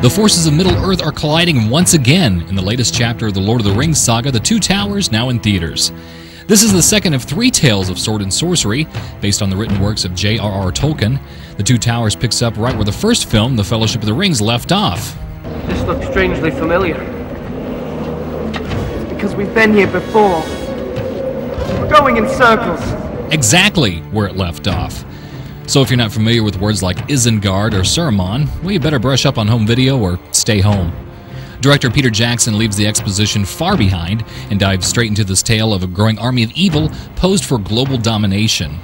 The forces of Middle-earth are colliding once again in the latest chapter of the Lord of the Rings saga, The Two Towers, now in theaters. This is the second of three tales of sword and sorcery, based on the written works of J.R.R. Tolkien. The Two Towers picks up right where the first film, The Fellowship of the Rings, left off. This looks strangely familiar. It's because we've been here before. We're going in circles. Exactly where it left off. So if you're not familiar with words like Isengard or Saruman, well, you better brush up on home video or stay home. Director Peter Jackson leaves the exposition far behind and dives straight into this tale of a growing army of evil posed for global domination.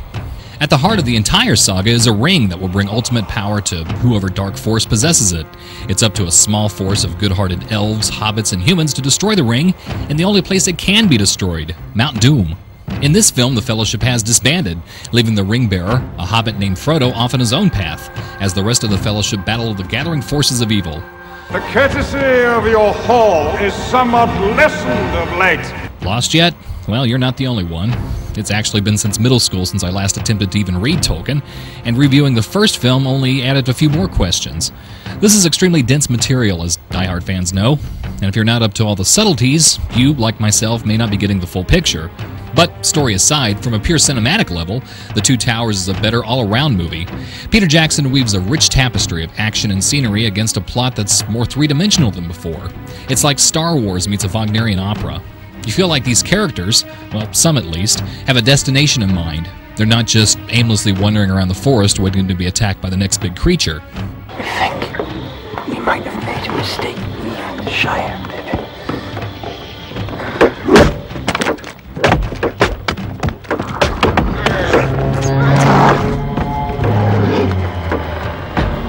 At the heart of the entire saga is a ring that will bring ultimate power to whoever dark force possesses it. It's up to a small force of good-hearted elves, hobbits, and humans to destroy the ring in the only place it can be destroyed, Mount Doom. In this film, the Fellowship has disbanded, leaving the ring-bearer, a hobbit named Frodo, off on his own path, as the rest of the Fellowship battle the gathering forces of evil. The courtesy of your hall is somewhat lessened of late. Lost yet? Well, you're not the only one. It's actually been since middle school since I last attempted to even read Tolkien, and reviewing the first film only added a few more questions. This is extremely dense material, as diehard fans know, and if you're not up to all the subtleties, you, like myself, may not be getting the full picture. But, story aside, from a pure cinematic level, The Two Towers is a better all-around movie. Peter Jackson weaves a rich tapestry of action and scenery against a plot that's more three-dimensional than before. It's like Star Wars meets a Wagnerian opera. You feel like these characters, well, some at least, have a destination in mind. They're not just aimlessly wandering around the forest waiting to be attacked by the next big creature. I think we might have made a mistake leaving the Shire.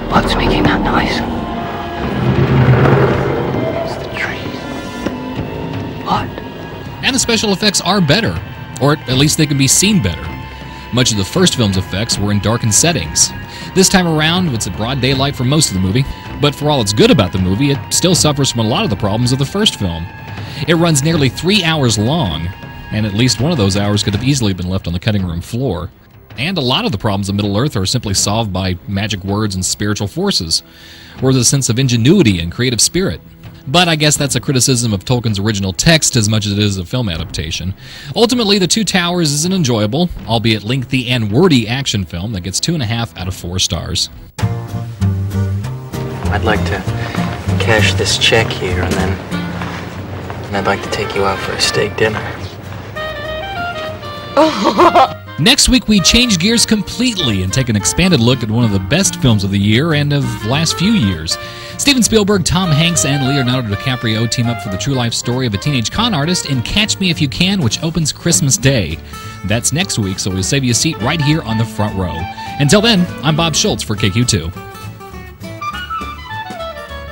What's making that noise? It's the trees. What? And the special effects are better, or at least they can be seen better. Much of the first film's effects were in darkened settings. This time around, it's a broad daylight for most of the movie, but for all it's good about the movie, it still suffers from a lot of the problems of the first film. It runs nearly 3 hours long, and at least one of those hours could have easily been left on the cutting room floor. And a lot of the problems of Middle-earth are simply solved by magic words and spiritual forces, or the sense of ingenuity and creative spirit. But I guess that's a criticism of Tolkien's original text as much as it is a film adaptation. Ultimately, The Two Towers is an enjoyable, albeit lengthy and wordy action film that gets 2.5 out of 4 stars. I'd like to cash this check here and I'd like to take you out for a steak dinner. Next week, we change gears completely and take an expanded look at one of the best films of the year and of the last few years. Steven Spielberg, Tom Hanks, and Leonardo DiCaprio team up for the true-life story of a teenage con artist in Catch Me If You Can, which opens Christmas Day. That's next week, so we'll save you a seat right here on the front row. Until then, I'm Bob Shultz for KQ2.